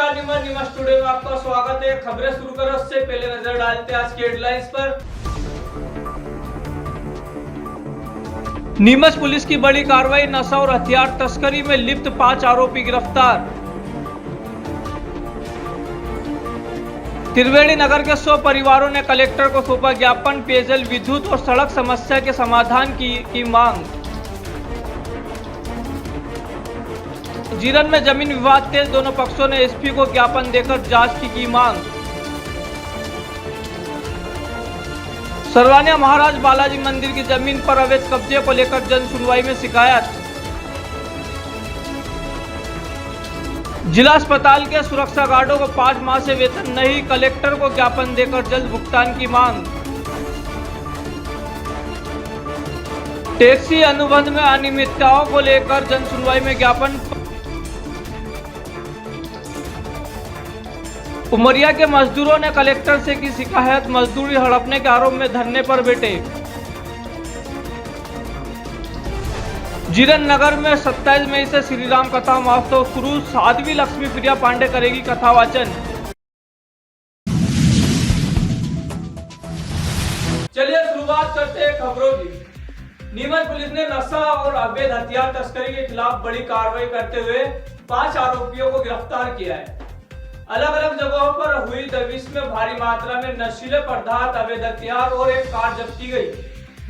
नमस्कार नीमच टुडे में आपका स्वागत है। खबरें शुरू करें उससे पहले नजर डालते हैं आज की हेडलाइंस पर। नीमच पुलिस की बड़ी कार्रवाई, नशा और हथियार तस्करी में लिप्त 5 आरोपी गिरफ्तार। त्रिवेणी नगर के 100 परिवारों ने कलेक्टर को सौंपा ज्ञापन, पेयजल, विद्युत और सड़क समस्या के समाधान की मांग। जीरन में जमीन विवाद तेज, दोनों पक्षों ने एसपी को ज्ञापन देकर जांच की मांग। सरवानिया महाराज बालाजी मंदिर की जमीन पर अवैध कब्जे को लेकर जन सुनवाई में शिकायत। जिला अस्पताल के सुरक्षा गार्डों को 5 माह से वेतन नहीं, कलेक्टर को ज्ञापन देकर जल्द भुगतान की मांग। टैक्सी अनुबंध में अनियमितताओं को लेकर जन सुनवाई में ज्ञापन। उमरिया के मजदूरों ने कलेक्टर से की शिकायत, मजदूरी हड़पने के आरोप में धरने पर बैठे। जीरन नगर में 27 मई से श्री राम कथा महोत्सव शुरू, साध्वी लक्ष्मी प्रिया पांडे करेगी कथा वाचन। चलिए शुरुआत करते हैं खबरों की। नीमच पुलिस ने नशा और अवैध हथियार तस्करी के खिलाफ बड़ी कार्रवाई करते हुए 5 आरोपियों को गिरफ्तार किया है। अलग अलग जगहों पर हुई दबिश में भारी मात्रा में नशीले पदार्थ, अवैध हथियार और एक कार जब्त की गई।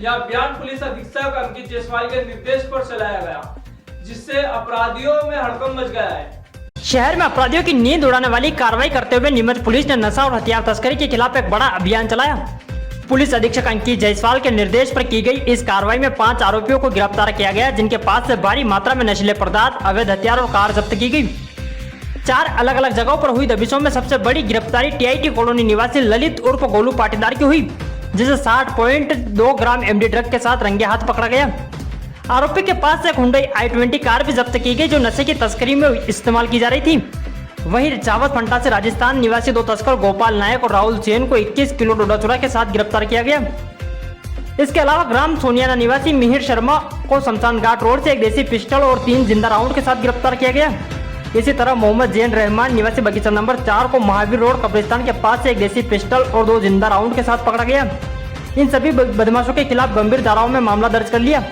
यह अभियान पुलिस अधीक्षक अंकित जायसवाल के निर्देश पर चलाया गया, जिससे अपराधियों में हड़कंप मच गया है। शहर में अपराधियों की नींद उड़ाने वाली कार्रवाई करते हुए नीमच पुलिस ने नशा और हथियार तस्करी के खिलाफ एक बड़ा अभियान चलाया। पुलिस अधीक्षक अंकित जायसवाल के निर्देश पर की गई इस कार्रवाई में 5 आरोपियों को गिरफ्तार किया गया, जिनके पास से भारी मात्रा में नशीले पदार्थ, अवैध हथियार और कार जब्त की गई। 4 अलग अलग जगहों पर हुई दबिशों में सबसे बड़ी गिरफ्तारी टीआईटी कॉलोनी निवासी ललित उर्फ गोलू पाटीदार की हुई, जिसे 60.2 ग्राम एमडी ड्रग के साथ रंगे हाथ पकड़ा गया। आरोपी के पास से हुंडई i20 कार भी जब्त की गई, जो नशे की तस्करी में इस्तेमाल की जा रही थी। वहीं चावत फंटा से राजस्थान निवासी 2 तस्कर गोपाल नायक और राहुल जैन को 21 किलो डोडा चूरा के साथ गिरफ्तार किया गया। इसके अलावा ग्राम सोनियाना निवासी मिहिर शर्मा को शमशान घाट रोड से एक देसी पिस्टल और 3 जिंदा राउंड के साथ गिरफ्तार किया गया। इसी तरह मोहम्मद जैन रहमान निवासी बगीचा नंबर 4 को महावीर रोड कब्रिस्तान के पास से एक देसी पिस्टल और 2 जिंदा राउंड के साथ पकड़ा गया। इन सभी बदमाशों के खिलाफ गंभीर धाराओं में मामला दर्ज कर लिया।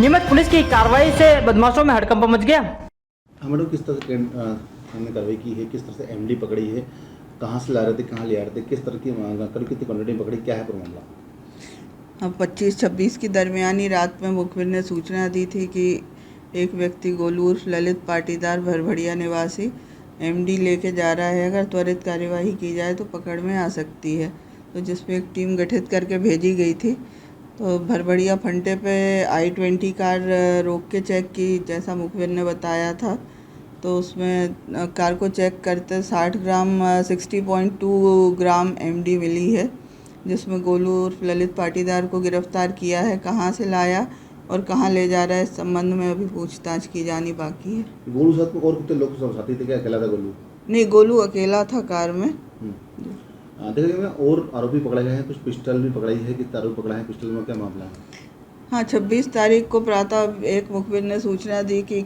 नीमच पुलिस की कार्रवाई से बदमाशों में हड़कंप मच गया। हम लोग किस तरह से हमने कार्रवाई की है, किस तरह से एमडी पकड़ी है, कहाँ से ला रहे थे, कहाँ ले आ रहे थे, किस तरह की कल कितनी क्वान्टिटी पकड़ी, क्या है पूरा मामला? 25-26 की दरमियानी रात में मुखबिर ने सूचना दी थी कि एक व्यक्ति गोलू उर्फ ललित पाटीदार भरभड़िया निवासी एमडी लेके जा रहा है, अगर त्वरित कार्यवाही की जाए तो पकड़ में आ सकती है। तो जिसमें एक टीम गठित करके भेजी गई थी। तो भरभड़िया फंटे पे i20 कार रोक के चेक की, जैसा मुखबिर ने बताया था। तो उसमें कार को चेक करते 60.2 ग्राम एमडी मिली है, जिसमें गोलू उर्फ ललित पाटीदार को गिरफ्तार किया है। कहाँ से लाया और कहाँ ले जा रहा है, इस संबंध में अभी पूछताछ की जानी बाकी है। गोलू साथ में और कितने लोग साथी थे, क्या अकेला था गोलू? नहीं, गोलू अकेला था कार में। देखिए और आरोपी पकड़े गए हैं, कुछ पिस्टल भी पकड़ाई है, कितने आरोपी पकड़ा है, पिस्टल में क्या मामला है? हाँ, 26 तारीख को प्रातः एक मुखबिर ने सूचना दी कि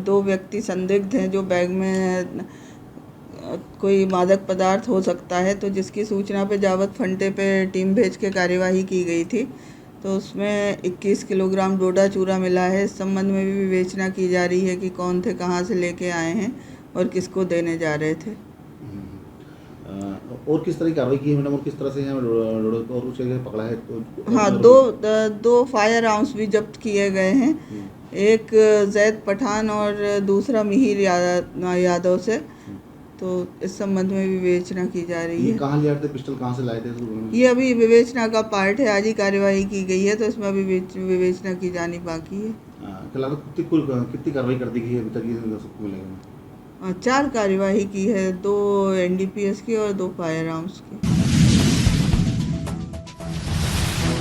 2 व्यक्ति संदिग्ध हैं, जो बैग में कोई मादक पदार्थ हो सकता है। तो जिसकी सूचना पे जावत फंटे पे टीम भेज के कार्यवाही की गई थी। तो उसमें 21 किलोग्राम डोडा चूरा मिला है। इस संबंध में भी विवेचना की जा रही है कि कौन थे, कहाँ से लेके आए हैं और किसको देने जा रहे थे। और किस तरह की कार्रवाई की है मैडम, और किस तरह से और उस जगह पकड़ा है? तो हाँ, दो फायर आर्म्स भी जब्त किए गए हैं, एक जैद पठान और दूसरा मिहिर यादव से। तो इस संबंध में विवेचना की जा रही है। कहाँ ले आए थे पिस्टल, कहाँ से लाए थे? ये अभी विवेचना का पार्ट है, आज ही कार्यवाही की गई है, तो इसमें अभी विवेचना की जानी बाकी है। कितनी कार्रवाई कर दी गई है अभी तक, सबको मिलेगा? 4 कार्यवाही की है, 2 NDPS की और 2 फायर आर्म्स की।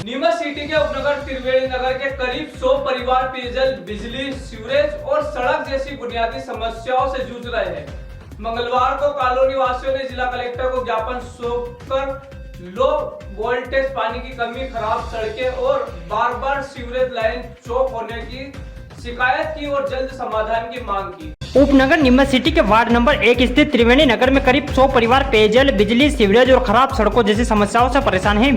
नीमच सिटी के उपनगर त्रिवेणी नगर के करीब 100 परिवार पेयजल, बिजली, सीवरेज और सड़क जैसी बुनियादी समस्याओं से जूझ रहे हैं। मंगलवार को कॉलोनी वासियों ने जिला कलेक्टर को ज्ञापन सौंपकर लो वोल्टेज पानी की कमी, खराब सड़कें और बार-बार सीवरेज लाइन चौक होने की शिकायत की और जल्द समाधान की मांग की। उपनगर नीमच सिटी के वार्ड नंबर 1 स्थित त्रिवेणी नगर में करीब 100 परिवार पेयजल, बिजली, सीवरेज और खराब सड़कों जैसी समस्याओं से परेशान हैं।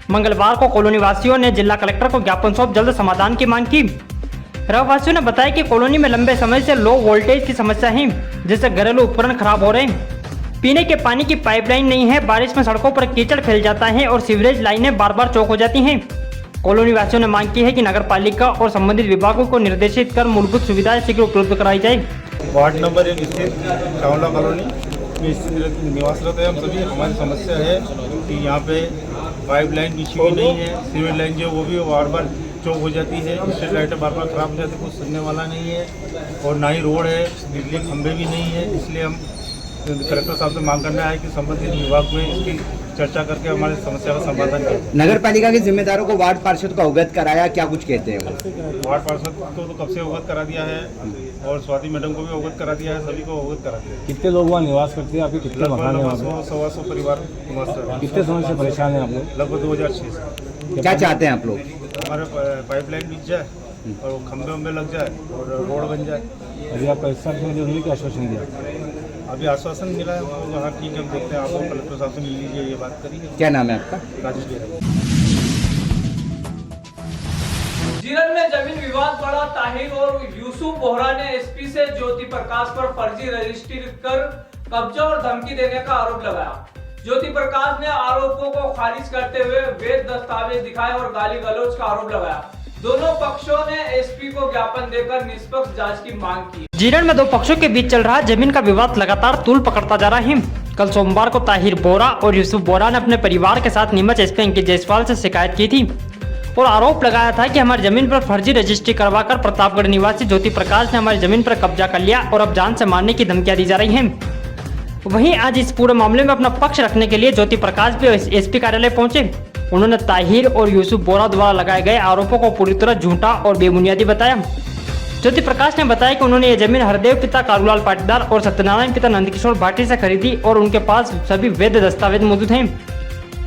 मंगलवार को कॉलोनी वासियों ने जिला कलेक्टर को ज्ञापन सौंप जल्द समाधान की मांग की। रहवासियों ने बताया कि कॉलोनी में लंबे समय से लो वोल्टेज की समस्या है, जिससे घरेलू उपकरण खराब हो रहे हैं। पीने के पानी की पाइपलाइन नहीं है, बारिश में सड़कों पर कीचड़ फैल जाता है और सीवरेज लाइनें बार बार चौक हो जाती हैं। कॉलोनी वासियों ने मांग की है कि नगर पालिका और संबंधित विभागों को निर्देशित कर मूलभूत सुविधाएं शीघ्र उपलब्ध कराई जाए। वार्ड नंबर 1 स्थित चावला कॉलोनी में स्थित निवासरत है हम सभी। हमारी समस्या है कि यहाँ पे पाइपलाइन बिछी हुई नहीं है, सीवेज लाइन जो वो भी बार बार चौक हो जाती है, स्ट्रीट लाइटें बार बार खराब हो जाती है, कुछ सुनने वाला नहीं है और ना ही रोड है, बिजली खंभे भी नहीं है। इसलिए हम कलेक्टर साहब से मांग करना है कि संबंधित विभाग में इसकी चर्चा करके हमारी समस्या का समाधान करें। नगर पालिका के जिम्मेदारों को वार्ड पार्षद को अवगत कराया, क्या कुछ कहते हैं वो? वार्ड पार्षद को तो कब से अवगत करा दिया है और स्वाति मैडम को भी अवगत करा दिया है, सभी को अवगत करा दिया है। कितने लोग वहाँ निवास करते हैं? आपके कितने मकान हैं? 100-125 परिवार निवास कर रहे हैं। कितने समय से परेशान हैं आप लोग? लगभग 2006 से। क्या चाहते हैं आप लोग? हमारे पाइपलाइन बिछ जाए और खंभे वंबे लग जाए और रोड बन जाए। अभी आपका इस साल में उन्होंने क्या आश्वासन दिया? अभी आश्वासन मिला है, तो हाँ ठीक है, हम देखते हैं। आप लोग कलेक्टर साहब से मिल लीजिए, ये बात करिए। क्या नाम है आपका? राजेश बेरा। जीरन में जमीन विवाद बढ़ा। ताहिर और यूसुफ बोहरा ने एसपी से ज्योति प्रकाश पर फर्जी रजिस्ट्री कर कब्जा और धमकी देने का आरोप लगाया। ज्योति प्रकाश ने आरोपों को खारिज करते हुए वैध दस्तावेज दिखाए और गाली गलौज का आरोप लगाया। दोनों पक्षों ने एसपी को ज्ञापन देकर निष्पक्ष जांच की मांग की। जीरन में दो पक्षों के बीच चल रहा जमीन का विवाद लगातार तूल पकड़ता जा रहा है। कल सोमवार को ताहिर बोरा और यूसुफ बोरा ने अपने परिवार के साथ नीमच एसपी अंकित जायसवाल से शिकायत की थी और आरोप लगाया था कि हमारी जमीन पर फर्जी रजिस्ट्री करवाकर प्रतापगढ़ निवासी ज्योति प्रकाश ने हमारी जमीन पर कब्जा कर लिया और अब जान से मारने की धमकियां दी जा रही हैं। वहीं आज इस पूरे मामले में अपना पक्ष रखने के लिए ज्योति प्रकाश भी एसपी कार्यालय पहुंचे। उन्होंने ताहिर और यूसुफ बोरा द्वारा लगाए गए आरोपों को पूरी तरह झूठा और बेबुनियादी बताया। ज्योति प्रकाश ने बताया कि उन्होंने ये जमीन हरदेव पिता कारूलाल पाटीदार और सत्यनारायण पिता नंदकिशोर भाटी से खरीदी और उनके पास सभी वैध दस्तावेज मौजूद हैं।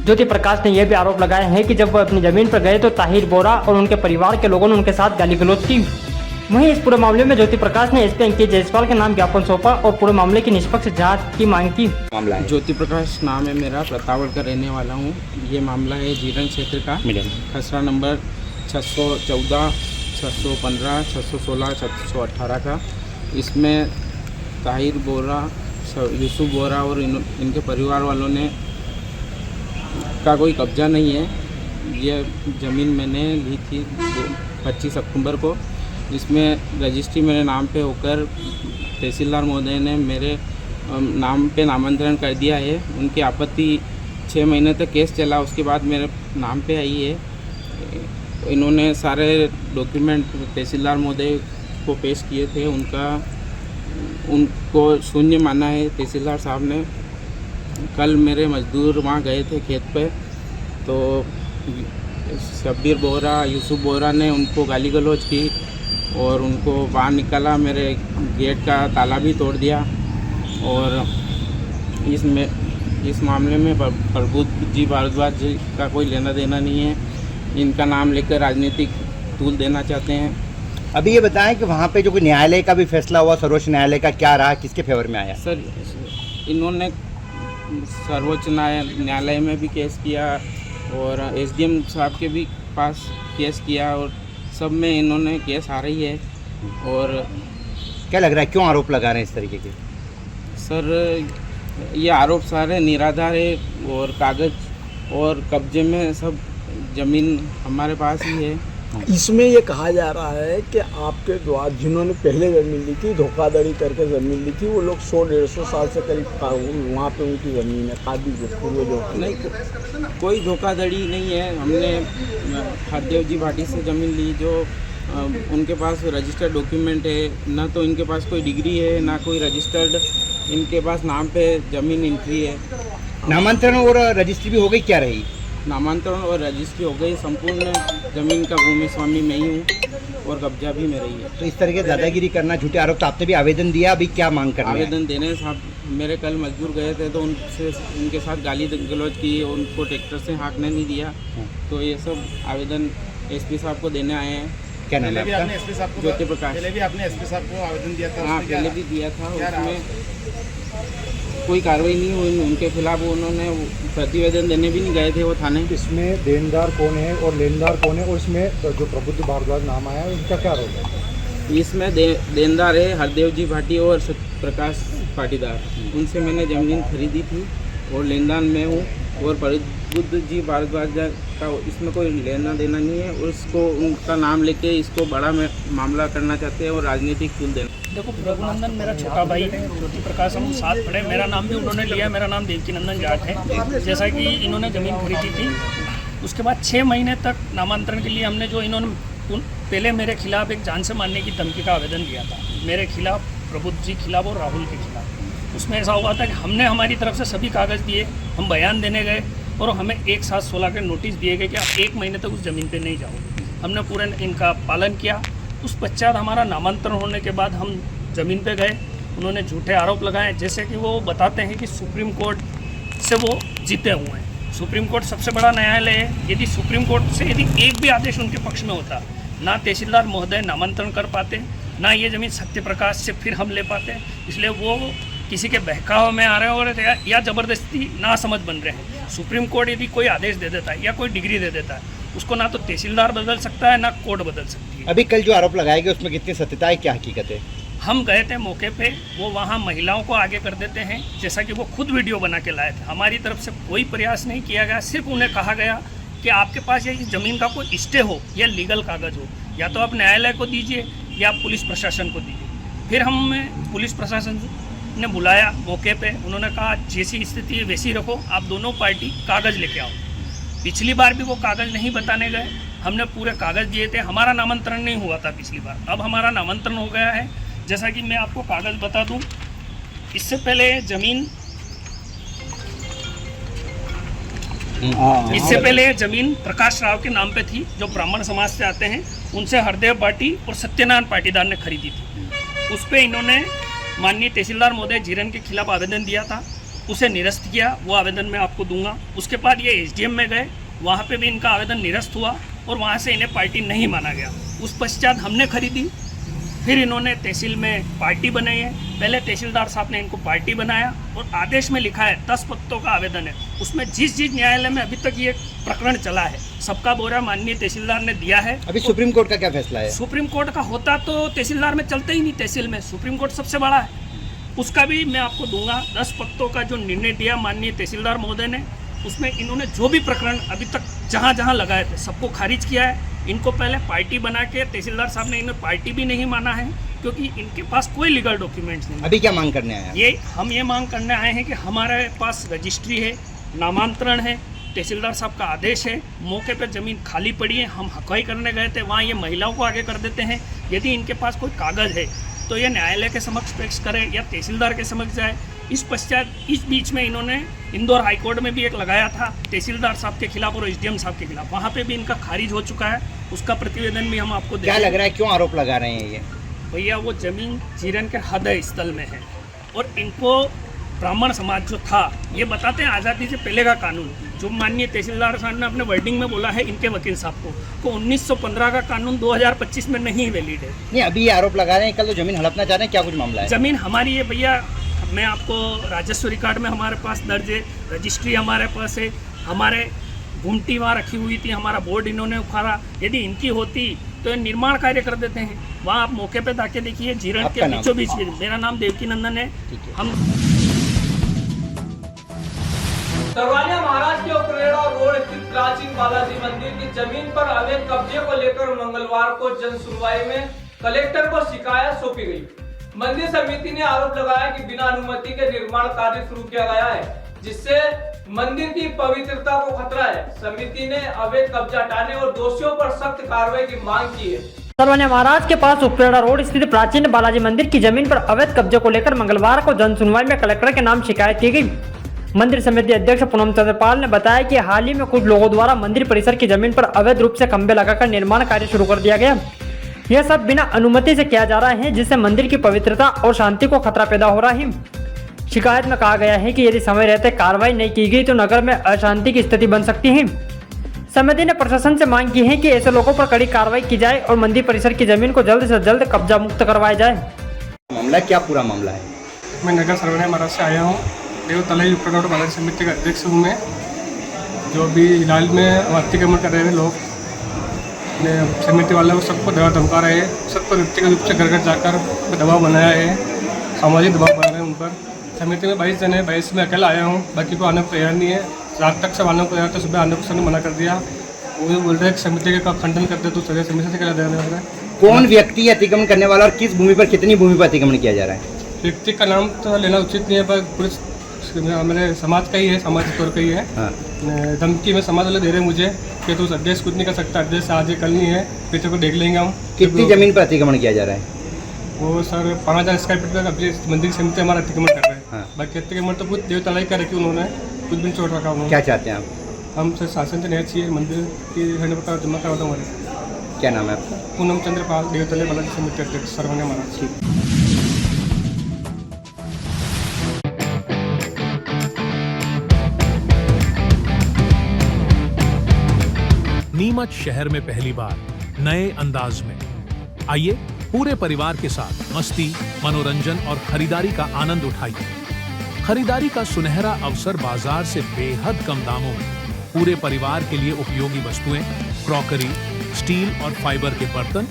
ज्योति प्रकाश ने यह भी आरोप लगाया है कि जब वह अपनी जमीन पर गए तो ताहिर बोरा और उनके परिवार के लोगों ने उनके साथ गाली गलौज की। वहीं इस पूरे मामले में ज्योति प्रकाश ने एसपी अंकित जायसवाल के नाम ज्ञापन सौंपा और पूरे मामले की निष्पक्ष जांच की मांग की। मामला है ज्योति प्रकाश नाम है मेरा, प्रतापगढ़ का रहने वाला हूँ। ये मामला है जीरन क्षेत्र का, खसरा नंबर 614, 615, 616, 618 का। इसमें ताहिर बोरा, यूसुफ बोरा और इनके परिवार वालों ने का कोई कब्जा नहीं है। ये ज़मीन मैंने ली थी 25 अक्टूबर को। इसमें रजिस्ट्री मेरे नाम पे होकर तहसीलदार महोदय ने मेरे नाम पे नामांतरण कर दिया है। उनकी आपत्ति 6 महीने तक केस चला, उसके बाद मेरे नाम पे आई है। इन्होंने सारे डॉक्यूमेंट तहसीलदार महोदय को पेश किए थे, उनको शून्य माना है तहसीलदार साहब ने। कल मेरे मजदूर वहाँ गए थे खेत पे, तो शब्बीर बोरा, यूसुफ बोरा ने उनको गाली गलौज की और उनको बाहर निकाला, मेरे गेट का ताला भी तोड़ दिया। और इस मामले में प्रभु जी भारद्वाज जी का कोई लेना देना नहीं है। इनका नाम लेकर राजनीतिक तूल देना चाहते हैं। अभी ये बताएं कि वहाँ पे जो कोई न्यायालय का भी फैसला हुआ, सर्वोच्च न्यायालय का, क्या रहा, किसके फेवर में आया? सर, इन्होंने सर्वोच्च न्यायालय में भी केस किया और एसडीएम साहब के भी पास केस किया और सब में इन्होंने केस आ रही है। और क्या लग रहा है, क्यों आरोप लगा रहे हैं इस तरीके के? सर, ये आरोप सारे निराधार है और कागज और कब्जे में सब ज़मीन हमारे पास ही है। इसमें ये कहा जा रहा है कि आपके द्वारा जिन्होंने पहले ज़मीन ली थी, धोखाधड़ी करके ज़मीन ली थी, वो लोग 100-150 साल से करीब वहाँ पे उनकी ज़मीन है, काबिज पूर्वजों। नहीं, कोई धोखाधड़ी नहीं है। हमने हरदेव जी भाटी से ज़मीन ली, जो उनके पास रजिस्टर्ड डॉक्यूमेंट है। ना तो इनके पास कोई डिग्री है, ना कोई रजिस्टर्ड इनके पास नाम पे ज़मीन एंट्री है। नामांतरण और रजिस्ट्री भी हो गई, क्या रही? नामांतरण और रजिस्ट्री हो गई। संपूर्ण ज़मीन का भूमि स्वामी मैं ही हूँ और कब्जा भी मेरा ही है। तो इस तरह के दादागिरी करना, झूठे आरोप, तो आपने भी आवेदन दिया, अभी क्या मांग करना है? आवेदन देने साहब, मेरे कल मजदूर गए थे तो उनके साथ गाली गलौज की, उनको ट्रैक्टर से हाँकने नहीं दिया। तो ये सब आवेदन एसपी साहब को देने आए हैं। क्या नाम है आपका? ज्योति प्रकाश। पहले भी आपने एसपी साहब को आवेदन दिया था? हाँ, उसमें क्या पहले रहा? भी दिया था, क्या रहा? उसमें कोई कार्रवाई नहीं हुई उनके खिलाफ। उन्होंने प्रतिवेदन देने भी नहीं गए थे वो थाने। इसमें देनदार कौन है और लेनदार कौन है, और इसमें जो प्रबुद्ध भारद्वाज नाम आया है उनका क्या रोल है? इसमें देनदार है हरदेव जी भाटी और सत्य प्रकाश पाटीदार। उनसे मैंने ज़मीन खरीदी थी और लेनदान में हूँ। और प्रबुद्ध जी भारद्वाज का इसमें कोई लेना देना नहीं है। और उसको उनका नाम लेके इसको बड़ा मामला करना चाहते हैं और राजनीतिक फूल देना। देखो, रघुनंदन मेरा छोटा भाई है, ज्योति प्रकाश हम साथ पढ़े। मेरा नाम भी उन्होंने लिया। मेरा नाम देवकीनंदन जाट है। जैसा कि इन्होंने ज़मीन खरीदी थी, उसके बाद 6 महीने तक नामांतरण के लिए हमने जो इन्होंने पहले मेरे खिलाफ एक जान से मारने की धमकी का आवेदन दिया था, मेरे खिलाफ, प्रबुद्ध जी खिलाफ और राहुल के खिलाफ। उसमें ऐसा हुआ था कि हमने हमारी तरफ से सभी कागज़ दिए, हम बयान देने गए और हमें 1 7 16 के नोटिस दिए गए कि आप 1 महीने तक उस ज़मीन पे नहीं जाओ। हमने पूरे इनका पालन किया। उस पश्चात हमारा नामांतरण होने के बाद हम ज़मीन पे गए। उन्होंने झूठे आरोप लगाए, जैसे कि वो बताते हैं कि सुप्रीम कोर्ट से वो जीते हुए हैं। सुप्रीम कोर्ट सबसे बड़ा न्यायालय है। यदि सुप्रीम कोर्ट से यदि एक भी आदेश उनके पक्ष में होता, ना तहसीलदार महोदय नामांतरण कर पाते, ना ये ज़मीन सत्य प्रकाश से फिर हम ले पाते। इसलिए वो किसी के बहकाव में आ रहे हैं और या ज़बरदस्ती ना समझ बन रहे हैं। सुप्रीम कोर्ट यदि कोई आदेश दे देता है या कोई डिग्री दे देता है, उसको ना तो तहसीलदार बदल सकता है, ना कोर्ट बदल सकती है। अभी कल जो आरोप लगाए गए उसमें कितनी सत्यता है, क्या हकीकत है? हम गए थे मौके पे, वो वहाँ महिलाओं को आगे कर देते हैं, जैसा कि वो खुद वीडियो बना के लाए थे। हमारी तरफ से कोई प्रयास नहीं किया गया। सिर्फ उन्हें कहा गया कि आपके पास ये ज़मीन का कोई स्टे हो या लीगल कागज़ हो, या तो आप न्यायालय को दीजिए या पुलिस प्रशासन को दीजिए। फिर हमें पुलिस प्रशासन ने बुलाया मौके पे। उन्होंने कहा जैसी स्थिति है वैसी रखो, आप दोनों पार्टी कागज़ लेके आओ। पिछली बार भी वो कागज़ नहीं बताने गए, हमने पूरे कागज़ दिए थे। हमारा नामांतरण नहीं हुआ था पिछली बार, अब हमारा नामांतरण हो गया है। जैसा कि मैं आपको कागज़ बता दूं, इससे पहले ज़मीन प्रकाश राव के नाम पे थी, जो ब्राह्मण समाज से आते हैं। उनसे हरदेव भाटी और सत्यनारायण पाटीदार ने खरीदी थी। उस पर इन्होंने माननीय तहसीलदार महोदय जीरन के खिलाफ आवेदन दिया था, उसे निरस्त किया। वो आवेदन मैं आपको दूंगा। उसके बाद ये SDM में गए, वहाँ पे भी इनका आवेदन निरस्त हुआ और वहाँ से इन्हें पार्टी नहीं माना गया। उस पश्चात हमने खरीदी, फिर इन्होंने तहसील में पार्टी बनाई है। पहले तहसीलदार साहब ने इनको पार्टी बनाया और आदेश में लिखा है 10 पत्तों का आवेदन है। उसमें जिस न्यायालय में अभी तक ये प्रकरण चला है, सबका ब्यौरा माननीय तहसीलदार ने दिया है। अभी सुप्रीम कोर्ट का क्या फैसला है? सुप्रीम कोर्ट का होता तो तहसीलदार में चलता ही नहीं, तहसील में सुप्रीम कोर्ट सबसे बड़ा है। उसका भी मैं आपको दूंगा। 10 पत्तों का जो निर्णय दिया माननीय तहसीलदार महोदय ने, उसमें इन्होंने जो भी प्रकरण अभी तक जहाँ जहाँ लगाए थे सबको खारिज किया है। इनको पहले पार्टी बना के तहसीलदार साहब ने इन्हें पार्टी भी नहीं माना है, क्योंकि इनके पास कोई लीगल डॉक्यूमेंट्स नहीं। अभी क्या मांग करने आए हैं? हम ये मांग करने आए हैं कि हमारे पास रजिस्ट्री है, नामांतरण है, तहसीलदार साहब का आदेश है। मौके पर ज़मीन खाली पड़ी है, हम हक़ाई करने गए थे, वहाँ ये महिलाओं को आगे कर देते हैं। यदि इनके पास कोई कागज़ है तो ये न्यायालय के समक्ष पेश करें या तहसीलदार के समक्ष जाए। इस बीच में इन्होंने इंदौर हाईकोर्ट में भी एक लगाया था तहसीलदार साहब के खिलाफ और SDM साहब के खिलाफ, वहाँ पे भी इनका खारिज हो चुका है। उसका प्रतिवेदन भी हम आपको क्या लग रहा है, क्यों आरोप लगा रहे हैं ये? भैया वो ज़मीन जीरन के हृदय स्थल में है और इनको ब्राह्मण समाज जो था, ये बताते हैं आज़ादी से पहले का कानून, जो माननीय तहसीलदार साहब ने अपने वर्डिंग में बोला है इनके वकील साहब को 1915 का कानून 2025 में नहीं वैलिड है। नहीं, अभी ये आरोप लगा रहे हैं, कल तो जमीन हड़पना चाह रहे हैं, क्या कुछ मामला है? ज़मीन हमारी है भैया, मैं आपको राजस्व रिकॉर्ड में हमारे पास दर्ज है, रजिस्ट्री हमारे पास है। हमारे घुमटी वहाँ रखी हुई थी, हमारा बोर्ड इन्होंने उखाड़ा। यदि इनकी होती तो ये निर्माण कार्य कर देते हैं। वहाँ आप मौके पे जाके देखिए, जीरन के बीचों बीच। मेरा नाम देवकीनंदन है। हम सरवानिया महाराज के उपरेड़ा रोड स्थित प्राचीन बालाजी मंदिर की जमीन पर अवैध कब्जे को लेकर मंगलवार को जन सुनवाई में कलेक्टर को शिकायत सौंपी गई। मंदिर समिति ने आरोप लगाया कि बिना अनुमति के निर्माण कार्य शुरू किया गया है, जिससे मंदिर की पवित्रता को खतरा है। समिति ने अवैध कब्जा हटाने और दोषियों पर सख्त कार्रवाई की मांग की है। सरवानिया महाराज के पास उपरेड़ा रोड स्थित प्राचीन बालाजी मंदिर की जमीन पर अवैध कब्जे को लेकर मंगलवार को जन सुनवाई में कलेक्टर के नाम शिकायत की गई। मंदिर समिति अध्यक्ष पूनम चंद्रपाल ने बताया कि हाल ही में कुछ लोगों द्वारा मंदिर परिसर की जमीन पर अवैध रूप से खंभे लगाकर निर्माण कार्य शुरू कर दिया गया। यह सब बिना अनुमति से किया जा रहा है, जिससे मंदिर की पवित्रता और शांति को खतरा पैदा हो रहा है। शिकायत में कहा गया है कि यदि समय रहते कार्रवाई नहीं की गई तो नगर में अशांति की स्थिति बन सकती है। समिति ने प्रशासन से मांग की है कि ऐसे लोगों पर कड़ी कार्रवाई की जाए और मंदिर परिसर की जमीन को जल्द से जल्द कब्जा मुक्त करवाया जाए। मामला क्या पूरा मामला है? मैं नगर सर्वने महाराज से आया हूँ। देवतलाई उपनगर बालाजी समिति का अध्यक्ष हूँ मैं। जो भी हिलाल में अतिक्रमण कर रहे हैं लोग, समिति वाले वो सबको दबाव धमका रहे हैं, सब पर व्यक्तिगत रूप से घर घर जाकर दबाव बनाया है, सामाजिक दबाव बना रहे हैं उन पर। समिति में 22 जन है, 22 में अकेला आया हूँ, बाकी को आने को तैयार नहीं है। रात तक सब आने को तैयार, तो सुबह आने को सबने मना कर दिया। वो बोल रहे हैं समिति का खंडन करते तो सभी समिति से क्या देना है। कौन व्यक्ति अतिक्रमण करने वाला और किस भूमि पर, कितनी भूमि पर अतिक्रमण किया जा रहा है? व्यक्ति का नाम तो लेना उचित नहीं है, पर पुलिस मेरे समाज का ही है, सामाजिक तौर का ही है। धमकी में समाज वाले दे रहे हैं मुझे कि तू अध्यक्ष कुछ नहीं कर सकता, अध्यक्ष आज कल नहीं है, पीछे को देख लेंगे हम। कितनी जमीन पर अतिक्रमण किया जा रहा है? वो सर 5000 स्क्वायर फीट पर अपनी मंदिर समिति हमारा अतिक्रमण कर रहे हैं। बाकी अतिक्रमण तो कुछ देवतलाई का रखी उन्होंने, कुछ भी छोड़ रखा उन्होंने। क्या चाहते हैं आप? हम सर शासन से नहीं चाहिए, मंदिर की का जमा करवाता हूँ हमारे। क्या नाम है आपका? पूनम चंद्र पाल, देवतलाई बालाजी समिति अध्यक्ष सर्वने महाराज। नीमच शहर में पहली बार नए अंदाज में आइए पूरे परिवार के साथ मस्ती, मनोरंजन और खरीदारी का आनंद उठाइए। खरीदारी का सुनहरा अवसर बाजार से बेहद कम दामों में पूरे परिवार के लिए उपयोगी वस्तुएं, क्रॉकरी, स्टील और फाइबर के बर्तन,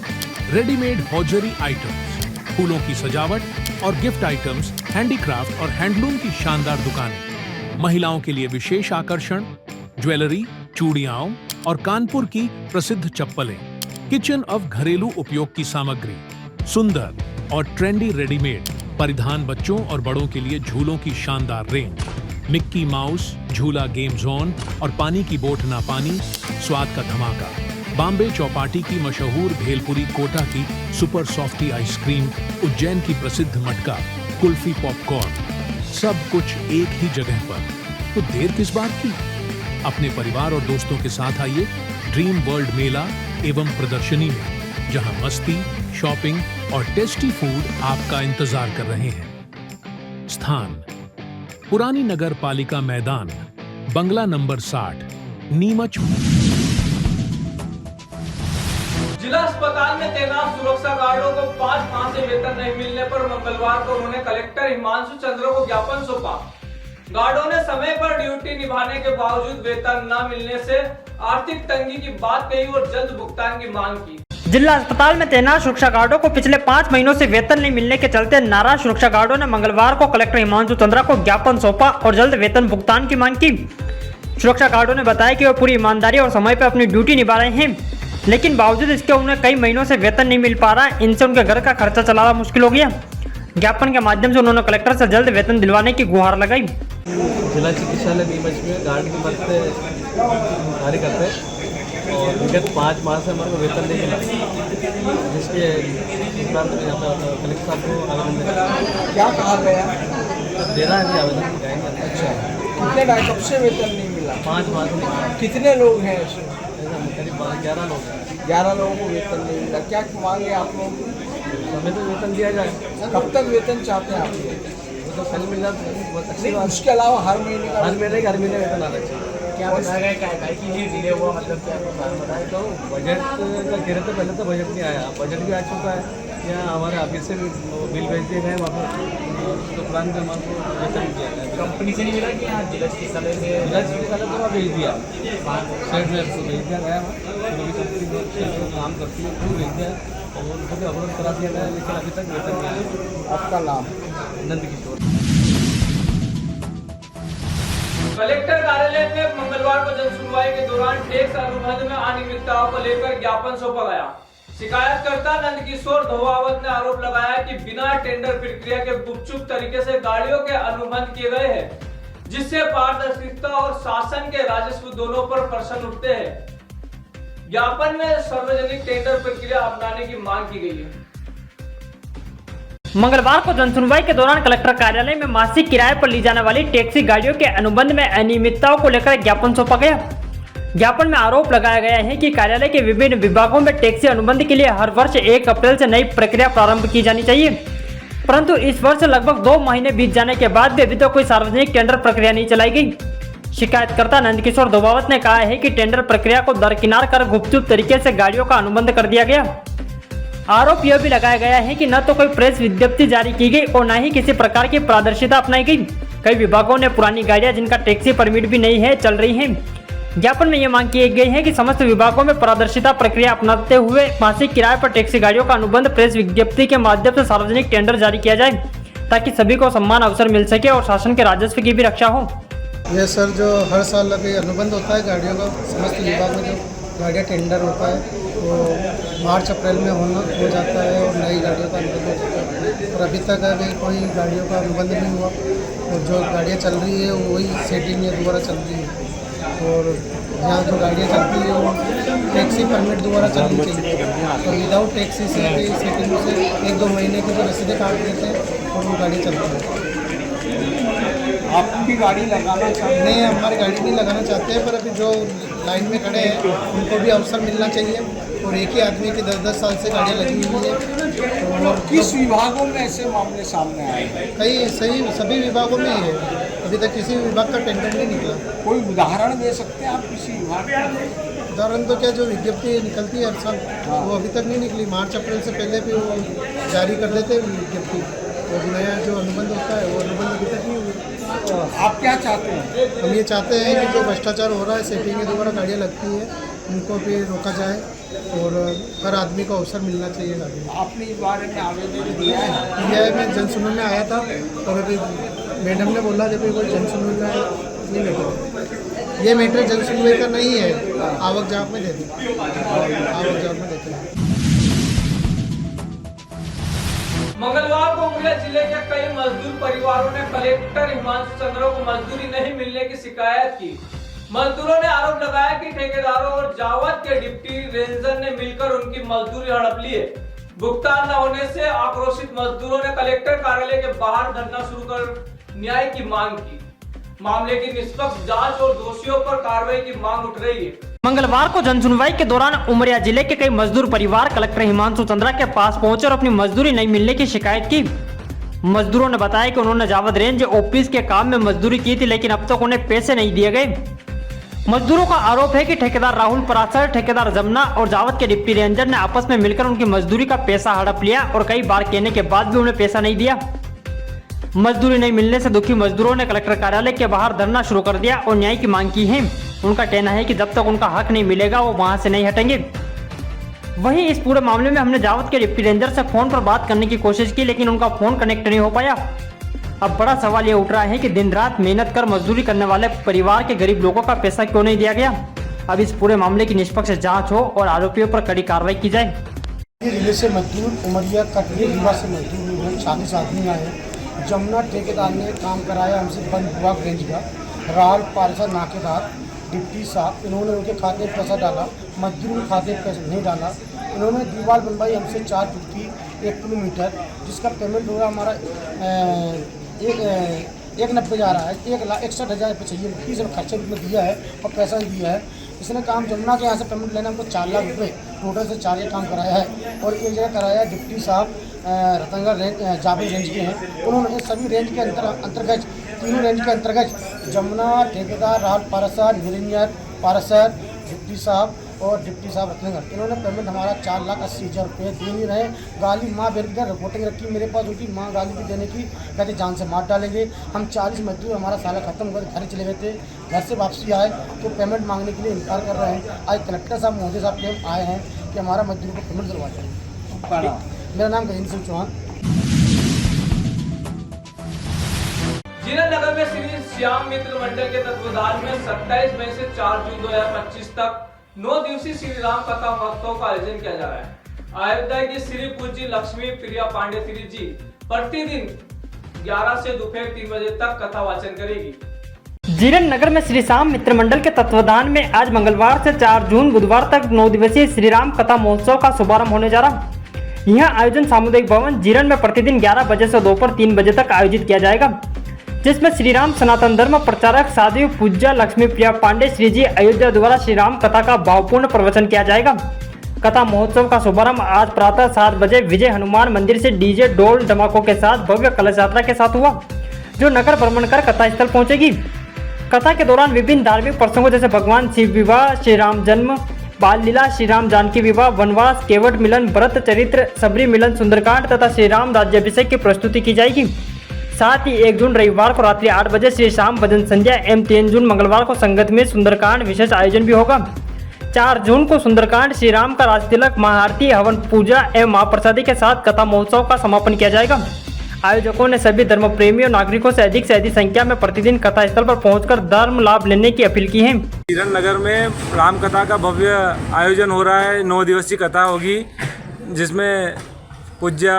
रेडीमेड हौजरी आइटम्स, फूलों की सजावट और गिफ्ट आइटम्स, हैंडीक्राफ्ट और हैंडलूम की शानदार दुकानें, महिलाओं के लिए विशेष आकर्षण, ज्वेलरी, चूड़ियां और कानपुर की प्रसिद्ध चप्पलें, किचन ऑफ घरेलू उपयोग की सामग्री, सुंदर और ट्रेंडी रेडीमेड परिधान, बच्चों और बड़ों के लिए झूलों की शानदार रेंज, मिक्की माउस झूला गेम जोन और पानी की बोट ना पानी, स्वाद का धमाका, बॉम्बे चौपाटी की मशहूर भेलपुरी, कोटा की सुपर सॉफ्टी आइसक्रीम, उज्जैन की प्रसिद्ध मटका, कुल्फी, पॉपकॉर्न, सब कुछ एक ही जगह पर। तो देर किस बात की? अपने परिवार और दोस्तों के साथ आइए ड्रीम वर्ल्ड मेला एवं प्रदर्शनी में, जहां मस्ती, शॉपिंग और टेस्टी फूड आपका इंतजार कर रहे हैं। स्थान पुरानी नगर पालिका मैदान, बंगला नंबर 60, नीमच। जिला अस्पताल में तैनात सुरक्षा गार्डों को 5 माह से वेतन नहीं मिलने पर मंगलवार को उन्होंने कलेक्टर हिमांशु चंद्र को ज्ञापन सौंपा। गार्डों ने समय पर ड्यूटी निभाने के बावजूद वेतन न मिलने से आर्थिक तंगी की बात कही और जल्द भुगतान की मांग की। जिला अस्पताल में तैनात सुरक्षा गार्डों को पिछले 5 महीनों से वेतन नहीं मिलने के चलते नाराज सुरक्षा गार्डों ने मंगलवार को कलेक्टर हिमांशु चंद्रा को ज्ञापन सौंपा और जल्द वेतन भुगतान की मांग की। सुरक्षा गार्डों ने बताया कि वो पूरी ईमानदारी और समय पर अपनी ड्यूटी निभा रहे हैं, लेकिन बावजूद इसके उन्हें कई महीनों से वेतन नहीं मिल पा रहा है। इनसे उनके घर का खर्चा चलाना मुश्किल हो गया। ज्ञापन के माध्यम से उन्होंने कलेक्टर से जल्द वेतन दिलवाने की गुहार लगाई। जिला चिकित्सालय नीमच में गार्ड के पद से कार्य करते हैं और विगत 5 माह से हमारे को वेतन नहीं मिला, जिसके उपरांत कलेक्टर साहब को आवेदन क्या कहा गया? देना है आवेदन जाएंगे। अच्छा, कितने टाइम कब से वेतन नहीं मिला? 5 माह से। कितने लोग हैं इसमें? करीब 11 लोग हैं। 11 लोगों को वेतन नहीं मिला। क्या मांग है आप लोगों की? हमें तो वेतन दिया जाए। कब तक वेतन चाहते हैं आप लोग? तो कल मिल जाता बहुत अच्छी बात। उसके अलावा हर महीने हर महीने वेतन आना चाहिए। क्या बताया गया कि ये डिले हुआ, मतलब क्या बताए तो बजट का कह रहे थे, पहले तो बजट नहीं आया, बजट भी आ चुका है। यहाँ हमारे ऑफिस से बिल भेज दिए गए, वहाँ पर तो प्लान में हमारे वेतन दिया गया। कंपनी से नहीं मिला कि यहाँ जिला चिकित्सालय में? जिला चिकित्सालय तो वहाँ भेज दिया, साइड में उसको भेज दिया गया। कंपनी काम करती है वो भेज दिया और उनको भी अवरोध करा दिया गया, लेकिन अभी तक वेतन नहीं आया। आपका नाम? नंद किशोर। कलेक्टर कार्यालय में मंगलवार को जन सुनवाई के दौरान टैक्स अनुबंध में अनियमितताओं को लेकर ज्ञापन सौंपा गया। शिकायतकर्ता नंद किशोर धोवावत ने आरोप लगाया कि बिना टेंडर प्रक्रिया के गुपचुप तरीके से गाड़ियों के अनुबंध किए गए हैं, जिससे पारदर्शिता और शासन के राजस्व दोनों पर प्रश्न उठते हैं। ज्ञापन में सार्वजनिक टेंडर प्रक्रिया अपनाने की मांग की गई है। मंगलवार को जनसुनवाई के दौरान कलेक्टर कार्यालय में मासिक किराए पर ली जाने वाली टैक्सी गाड़ियों के अनुबंध में अनियमितताओं को लेकर ज्ञापन सौंपा गया। ज्ञापन में आरोप लगाया गया है कि कार्यालय के विभिन्न विभागों में टैक्सी अनुबंध के लिए हर वर्ष 1 अप्रैल से नई प्रक्रिया प्रारंभ की जानी चाहिए, परंतु इस वर्ष लगभग 2 महीने बीत जाने के बाद भी अभी तक कोई सार्वजनिक टेंडर प्रक्रिया नहीं चलाई गई। शिकायतकर्ता नंदकिशोर दोबावत ने कहा है कि टेंडर प्रक्रिया को दरकिनार कर गुपचुप तरीके से गाड़ियों का अनुबंध कर दिया गया। आरोप यह भी लगाया गया है कि न तो कोई प्रेस विज्ञप्ति जारी की गई और न ही किसी प्रकार की पारदर्शिता अपनाई गई। कई विभागों ने पुरानी गाड़ियां जिनका टैक्सी परमिट भी नहीं है चल रही हैं। ज्ञापन में यह मांग की गई है कि समस्त विभागों में पारदर्शिता प्रक्रिया अपनाते हुए मासिक किराए पर टैक्सी गाड़ियों का अनुबंध प्रेस विज्ञप्ति के माध्यम से सार्वजनिक टेंडर जारी किया जाए, ताकि सभी को समान अवसर मिल सके और शासन के राजस्व की भी रक्षा हो। यह सर जो हर साल अभी अनुबंध होता है गाड़ियों का, समस्त विभाग में जो गाड़ियाँ टेंडर होता है वो मार्च अप्रैल में हो जाता है और नई गाड़ियों का अनुबंध हो जाता है। और अभी तक अभी कोई गाड़ियों का अनुबंध नहीं हुआ और जो गाड़ियाँ चल रही है वही सेटिंग द्वारा चल रही है। और यहाँ जो गाड़ियाँ चलती है वो टैक्सी परमिट द्वारा चलनी चाहिए और विदाउट टैक्सी से भी सेटिंग से 1-2 महीने की जो रसीदें काट देते हैं और वो गाड़ी चलती है। आपकी गाड़ी लगाना चाहते नहीं, हमारी गाड़ी नहीं लगाना चाहते हैं, पर अभी जो लाइन में खड़े हैं उनको भी अवसर मिलना चाहिए। और एक ही आदमी की 10-10 साल से गाड़ियाँ लगी हुई है। और किस विभागों में ऐसे मामले सामने आए हैं? कई सभी विभागों में ही है, अभी तक किसी विभाग का टेंडर नहीं निकला। कोई उदाहरण दे सकते हैं आप किसी विभाग का? उदाहरण तो क्या, जो विज्ञप्ति निकलती है हर साल वो अभी तक नहीं निकली। मार्च अप्रैल से पहले भी वो जारी कर देते हैं विज्ञप्ति, और नया जो अनुबंध होता है वो अनुबंध अभी तक नहीं हुआ। आप क्या चाहते हैं? हम ये चाहते हैं कि जो भ्रष्टाचार हो रहा है, सेटिंग के द्वारा गाड़ियाँ लगती है, उनको भी रोका जाए और हर आदमी को अवसर मिलना चाहिए गाड़ी। आपने इस बारे में आवेदन दिया है? दिया है, मैं जनसुनवाई में आया था और अभी मैडम ने बोला जब कोई जनसुनवाई में नहीं मैटर, ये मैटर जनसुनवाई का नहीं है, आवक जावक में देते हैं। मंगलवार को उमरिया जिले के कई मजदूर परिवारों ने कलेक्टर हिमांशु चंद्र को मजदूरी नहीं मिलने की शिकायत की। मजदूरों ने आरोप लगाया कि ठेकेदारों और जावद के डिप्टी रेंजर ने मिलकर उनकी मजदूरी हड़प ली है। भुगतान न होने से आक्रोशित मजदूरों ने कलेक्टर कार्यालय के बाहर धरना शुरू कर न्याय की मांग की। मामले की निष्पक्ष जांच और दोषियों पर कार्रवाई की मांग उठ रही है। मंगलवार को जनसुनवाई के दौरान उमरिया जिले के कई मजदूर परिवार कलेक्टर हिमांशु चंद्रा के पास पहुंचे और अपनी मजदूरी नहीं मिलने की शिकायत की। मजदूरों ने बताया कि उन्होंने जावद रेंज ऑफिस के काम में मजदूरी की थी, लेकिन अब तक उन्हें पैसे नहीं दिए गए। मजदूरों का आरोप है कि ठेकेदार राहुल परासर, ठेकेदार जमुना और जावद के डिप्टी रेंजर ने आपस में मिलकर उनकी मजदूरी का पैसा हड़प लिया और कई बार कहने के बाद भी उन्हें पैसा नहीं दिया। मजदूरी नहीं मिलने से दुखी मजदूरों ने कलेक्टर कार्यालय के बाहर धरना शुरू कर दिया और न्याय की मांग की है। उनका कहना है कि जब तक उनका हक नहीं मिलेगा वो वहां से नहीं हटेंगे। वहीं इस पूरे मामले में हमने जावद के डिप्टी रेंजर से फोन पर बात करने की कोशिश की, लेकिन उनका फोन कनेक्ट नहीं हो पाया। अब बड़ा सवाल ये उठ रहा है कि दिन रात मेहनत कर मजदूरी करने वाले परिवार के गरीब लोगों का पैसा क्यों नहीं दिया गया। अब इस पूरे मामले की निष्पक्ष जाँच हो और आरोपियों पर कड़ी कार्रवाई की जाए। जिले से मजदूर उमरिया कटनी जिला से मजदूर हैं, 40 आदमी आए हैं। जमुना ठेकेदार ने काम कराया हमसे वन विभाग रेंज का। राहुल पारसर नाकेदार डिप्टी साहब, इन्होंने उनके खाते में पैसा डाला, मजदूर के खाते में पैसा नहीं डाला। इन्होंने दीवार बनवाई हमसे 4 फुट की 1 किलोमीटर, जिसका पेमेंट हो रहा हमारा 1,90,000 जा रहा है। 1,61,000 रुपये चाहिए, फीस और खर्चे में दिया है और पैसा नहीं दिया है। इसने काम जमुना के यहाँ से पेमेंट लेना हमको 4 लाख रुपये टोटल से 4 काम कराया है। और एक जगह कराया है डिप्टी साहब रतनगढ़ रेंज जावेद रेंज के हैं। उन्होंने सभी रेंज के अंतर्गत तीनों रेंज के अंतर्गत जमुना ठेकेदार राहुल पारसर, निरंजन पारसर, डिप्टी साहब और डिप्टी साहब रतनगढ़, इन्होंने पेमेंट हमारा 4,80,000 रुपये दे नहीं रहे। गाली माँ बेरकर रिपोर्टिंग रखी मेरे पास, उनकी माँ गाली भी देने की, कहते जान से मार डालेंगे। हम 40 मजदूर हमारा साला खत्म कर घर चले गए थे। घर से वापसी आए तो पेमेंट मांगने के लिए इनकार कर रहे हैं। आज कलेक्टर साहब महोदय साहब के आए हैं कि हमारा मजदूर को पेमेंट दिलवाते हैं। मेरा नाम गजेंद्र सिंह चौहान। जीरन नगर में श्री श्याम मित्र मंडल के तत्वाधान में 27 मई से 4 जून 2025 तक 9 दिवसीय श्री राम कथा महोत्सव का आयोजन किया जा रहा है। अयोध्या की श्री पूज्य लक्ष्मी प्रिया पांडे श्री जी प्रतिदिन 11 से दोपहर 3 बजे तक कथा वाचन करेगी। जीरन नगर में श्री श्याम मित्र मंडल के तत्वाधान में आज मंगलवार से 4 जून बुधवार तक 9 दिवसीय श्री राम कथा महोत्सव का शुभारंभ होने जा रहा। यह आयोजन सामुदायिक भवन जीरन में प्रतिदिन 11 बजे से दोपहर 3 बजे तक आयोजित किया जाएगा, जिसमें श्री राम सनातन धर्म प्रचारक साध्वी पूज्य लक्ष्मी प्रिया पांडे श्री जी अयोध्या द्वारा श्री राम कथा का भावपूर्ण प्रवचन किया जाएगा। कथा महोत्सव का शुभारंभ आज प्रातः 7 बजे विजय हनुमान मंदिर से डीजे ढोल धमाकों के साथ भव्य कलश यात्रा के साथ हुआ, जो नगर भ्रमण कर कथा स्थल पहुंचेगी। कथा के दौरान विभिन्न धार्मिक प्रसंगों जैसे भगवान शिव विवाह, श्री राम जन्म, बाल लीला, श्री राम जानकी विवाह, वनवास, केवट मिलन, व्रत चरित्र, सबरी मिलन, सुंदरकांड तथा श्री राम राज्याभिषेक की प्रस्तुति की जाएगी। साथ ही 1 जून रविवार को रात्रि 8 बजे श्री शाम भजन संध्या एवं 3 जून मंगलवार को संगत में सुंदरकांड विशेष आयोजन भी होगा। 4 जून को सुंदरकांड, श्री राम का राज तिलक, महाआरती, हवन पूजा एवं महाप्रसादी के साथ कथा महोत्सव का समापन किया जाएगा। आयोजकों ने सभी धर्म प्रेमी और नागरिकों से अधिक संख्या में प्रतिदिन कथा स्थल पर पहुंचकर धर्म लाभ लेने की अपील की है। जीरन नगर में राम कथा का भव्य आयोजन हो रहा है। 9 दिवसीय कथा होगी, जिसमें पूज्य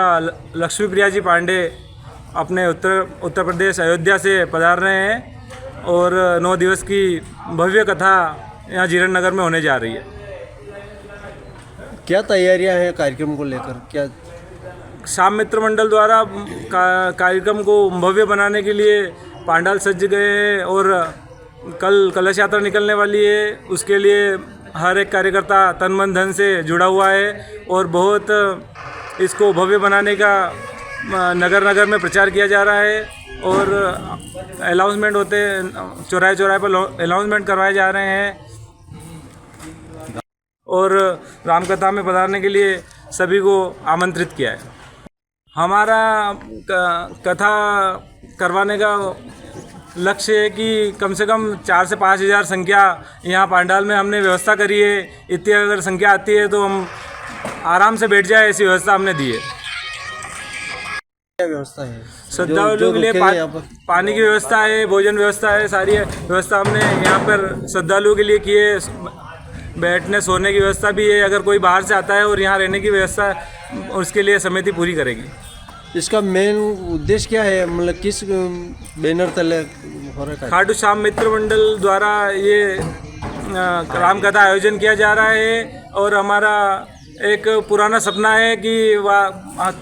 लक्ष्मी प्रिया जी पांडे अपने उत्तर प्रदेश अयोध्या से पधार रहे हैं और 9 दिवस की भव्य कथा यहाँ जीरन नगर में होने जा रही है। क्या तैयारियां हैं कार्यक्रम को लेकर? क्या श्याम मित्र मंडल द्वारा कार्यक्रम को भव्य बनाने के लिए पांडाल सज गए हैं और कल कलश यात्रा निकलने वाली है। उसके लिए हर एक कार्यकर्ता तन मन धन से जुड़ा हुआ है और बहुत इसको भव्य बनाने का नगर नगर में प्रचार किया जा रहा है और अनाउंसमेंट होते हैं, चौराहे चौराहे पर अनाउंसमेंट करवाए जा रहे हैं और रामकथा में पधारने के लिए सभी को आमंत्रित किया है। हमारा कथा करवाने का लक्ष्य है कि कम से कम 4 से 5 हज़ार संख्या यहाँ पंडाल में हमने व्यवस्था करी है। इतनी अगर संख्या आती है तो हम आराम से बैठ जाए, ऐसी व्यवस्था हमने दी है। क्या व्यवस्था है? श्रद्धालुओं के लिए पानी की व्यवस्था है, भोजन व्यवस्था है, सारी व्यवस्था हमने यहाँ पर श्रद्धालुओं के लिए की है। बैठने सोने की व्यवस्था भी है। अगर कोई बाहर से आता है और यहाँ रहने की व्यवस्था, उसके लिए समिति पूरी करेगी। इसका मेन उद्देश्य क्या है? मतलब किस बैनर तले हो रहा है? खाटू श्याम मित्र मंडल द्वारा ये राम कथा आयोजन किया जा रहा है और हमारा एक पुराना सपना है कि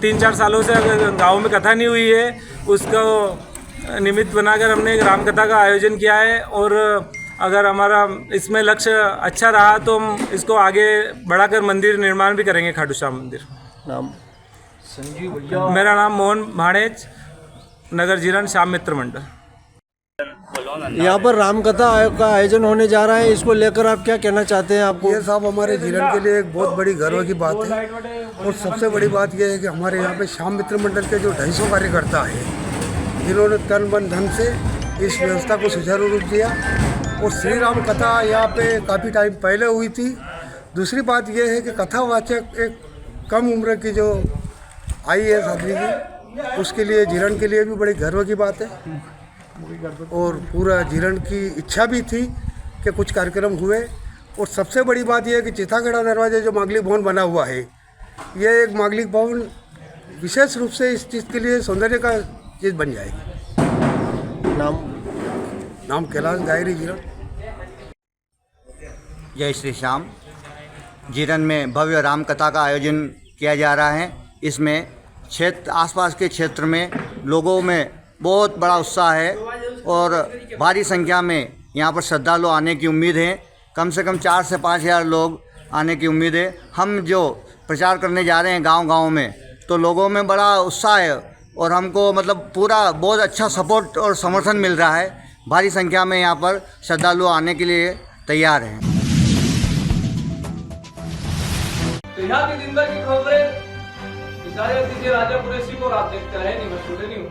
3-4 सालों से अगर गाँव में कथा नहीं हुई है, उसको निमित्त बनाकर हमने एक राम कथा का आयोजन किया है और अगर हमारा इसमें लक्ष्य अच्छा रहा तो हम इसको आगे बढ़ाकर मंदिर निर्माण भी करेंगे। खाटू श्याम मंदिर। नाम? मेरा नाम मोहन भाणेज, नगर जीरन श्याम मित्र मंडल। यहाँ पर राम कथा का आयोजन होने जा रहा है, इसको लेकर आप क्या कहना चाहते हैं? आपको ये साहब हमारे जीरन के लिए एक बहुत बड़ी गर्व की बात है और सबसे बड़ी बात यह है कि हमारे यहाँ पे श्याम मित्र मंडल के जो 250 कार्यकर्ता है, जिन्होंने तन मन धन से इस व्यवस्था को सुचारू रूप दिया और श्री राम कथा यहाँ पे काफ़ी टाइम पहले हुई थी। दूसरी बात यह है कि कथावाचक एक कम उम्र की जो आई है आदमी की, उसके लिए जीरन के लिए भी बड़ी गर्व की बात है और पूरा जीरन की इच्छा भी थी कि कुछ कार्यक्रम हुए। और सबसे बड़ी बात यह है कि चिथागढ़ा दरवाजे जो मांगलिक भवन बना हुआ है, यह एक मांगलिक भवन विशेष रूप से इस चीज़ के लिए सौंदर्य का चीज़ बन जाएगी। नाम कैलाश गायरी, जीरन। जय श्री श्याम। जीरन में भव्य राम कथा का आयोजन किया जा रहा है। इसमें आसपास के क्षेत्र में लोगों में बहुत बड़ा उत्साह है और भारी संख्या में यहाँ पर श्रद्धालु आने की उम्मीद है। कम से कम 4 से 5 हज़ार लोग आने की उम्मीद है। हम जो प्रचार करने जा रहे हैं गांव-गांव में, तो लोगों में बड़ा उत्साह है और हमको मतलब पूरा बहुत अच्छा सपोर्ट और समर्थन मिल रहा है। भारी संख्या में यहाँ पर श्रद्धालु आने के लिए तैयार हैं। तो यहाँ की दिन भर की खबरें इजाजत दीजिए राजा कुरैशी को। आप देखते रहे न्यूज़ टुडे न्यूज़।